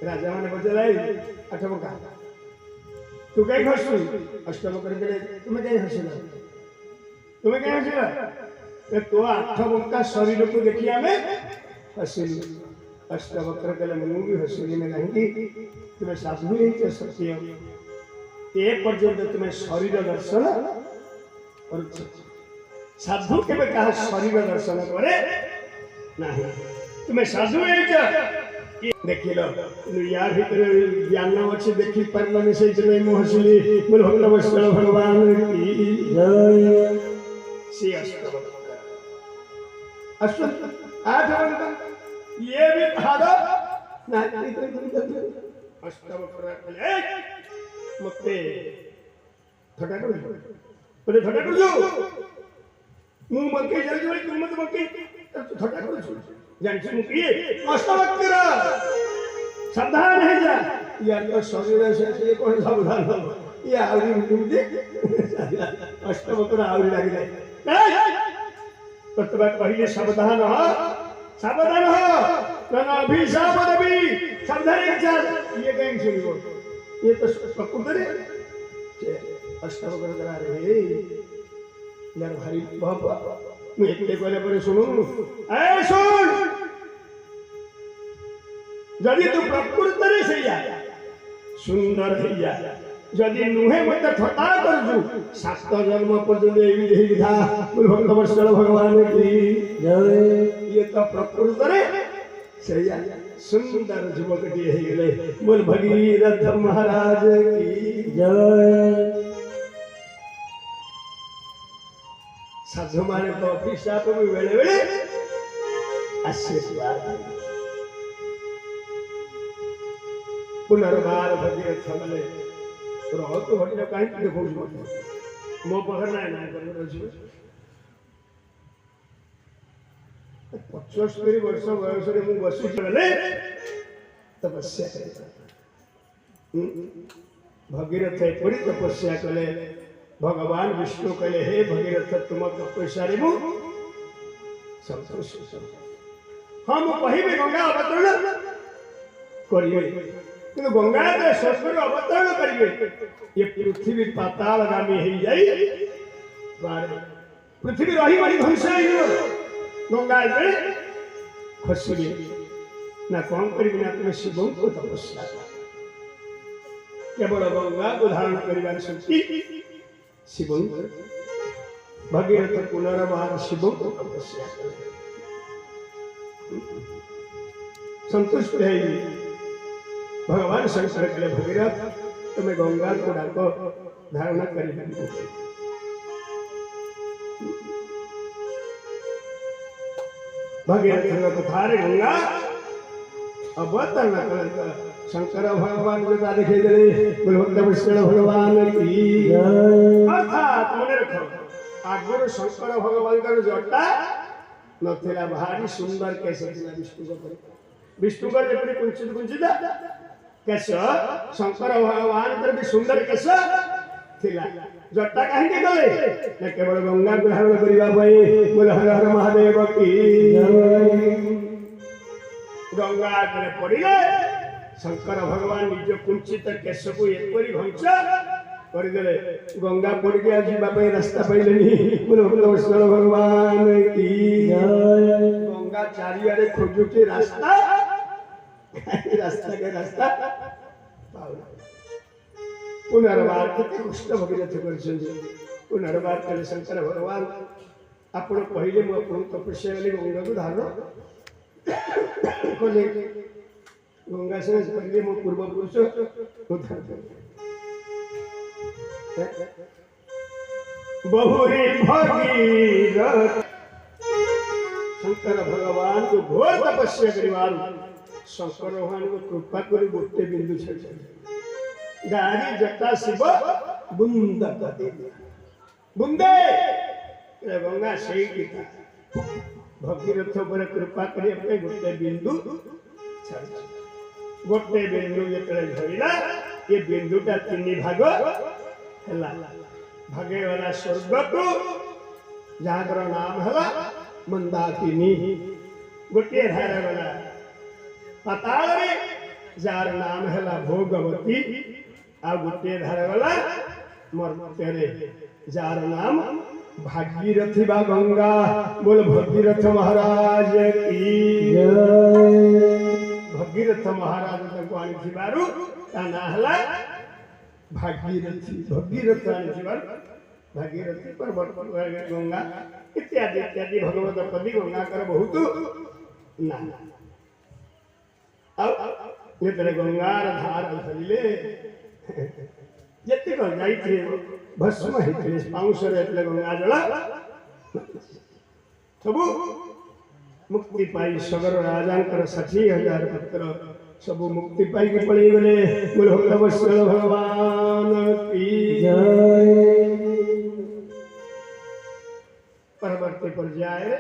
राजा मैंने बचा अठम का तू कहीं हंसू अष्टम करके तुम्हें कहीं हंसला तुम्हें कहीं हंसला तो अठम का शरीर को देखिए हमें हंसिलु अष्टवक्र कल मुंह भी हंसिली में नहीं तुम्हें साधु नहीं कर सकती हो ये पर्यंत तुम्हें शरीर दर्शन और साधु के कहा शरीर दर्शन करे नहीं तुम्हें साधु देखिल या भीतर ज्ञान अच्छे देखी पारे से मुझे हसिली बोल भगवत भगवान की जय श्री अष्टवक्र ये भी भागो अष्टवक्र मते थका कर बोले थका कर जो मुंह मक्के जल्दी जल्दी तुम मत मक्के थका कर जान से मुक्की अष्टवक्र सावधान है जा यार तो शरीर से कौन सावधान हो ये आवरी मुक्की अष्टवक्र आवरी लग जाए तत्व पहले सावधान हो सावधान हो ना अभिशाप दबी सावधान चल ये कहीं सुनियो ये तो प्रकृति अष्टवक्र करा रहे यार भारी बाबा मैं एक पहले पर सुनो ए सुन यदि तू प्रकृति से या सुंदर है या यदि नुहे मत थता करजु सात जन्म पर्यंत एवं यही विधा बोल भगवत भगवान की जय ये तो प्रकृति से या सुंदर युवक दिए गए बोल भगीरथ महाराज की जय साधु माने तो अभिशाप भी बेले बेले आशीर्वाद पुनर्बार भगीरथ मले रहो तो हटिया कहीं देखो मो पकड़ ना कर 75 वर्ष बयस बसी चले तपस्या भगीरथ एपरी तपस्या कले भगवान विष्णु कले हे भगीरथ तुम तपस्या संतोष हम कहीं गंगा अवतरण करिए किंतु गंगा के स्वर्ग अवतरण करिए ये पृथ्वी पातालगामी हो जाई पृथ्वी रही बड़ी ध्वंस गंगा खसुरी ना कौन करी ना तुम्हें शिव को तपस्या केवल गंगा को धारण कर शक्ति शिव भगीरथ पुनर्बार शिव को तपस्या संतुष्ट है भगवान शंकर के भगीरथ तुम्हें गंगा को डाको धारणा करी भगीरथ थारे गंगा अवतरण कर शंकर भगवान जो दिखाई दे विष्णु भगवान की अर्थात मन रखो आगर शंकर भगवान का जटा नथिला भारी सुंदर कैसे विष्णु का जब कुंचित कुंचित केश शंकर भगवान पर भी सुंदर केश थिला जटा कहीं के गले न केवल गंगा को धारण करिबा पई बोल हर हर महादेव की गंगा करे पड़िले शंकर भगवान निज कुंचित केश को एपरी घंच करदे गंगा पड़ गया जीवा पे रास्ता पाइलेनी बोल विष्णु भगवान की गंगा चारियारे खोजुची रास्ता रास्ता के रास्ता पुनर्बार केते कष्ट भगीरथ करछन पुनर्बार कले शंकर भगवान आपण पहिले मो आपण तपस्या वाली गंगा को धारण कले गंगा से पहले मो पूर्व पुरुष उद्धार बहुरी भगीरथ शंकर भगवान को घोर तपस्या करिवार शंकर भगवान को कृपा कर गोटे बिंदु छाड़ गारी जटा शिव बुंद बुंदे गंगा सही भगीरथ पर कृपा करने गोटे बिंदु गोटे बिंदु जो झरला ये बिंदुटा 3 भाग है भागे वाला स्वर्ग को जहाँ नाम है मंदाकिनी गोटे धारा वाला पाताल रे जार नाम हैला भोगवती आ गोटे धार वाला मर्त्य रे जार नाम भागीरथी बा गंगा। बोल भगीरथ महाराज की भगीरथ महाराज तक आनी थिबारु ता ना हला भागीरथी भगीरथ आनी थिबारु भागीरथी पर्वत गंगा इत्यादि इत्यादि भगवत पदी गंगा कर बहुत ना अब ये तेरे गंगार धार धरिले जत्ते को जाई थे भस्म हितले पाउसर એટલે गंगा जला सबु मुक्ति पाई सगर राजांकर 60,000 पुत्र सबु मुक्ति पाई के पड़ी गले। बोल भगवत भगवान की जय। परवर्ती पर जाए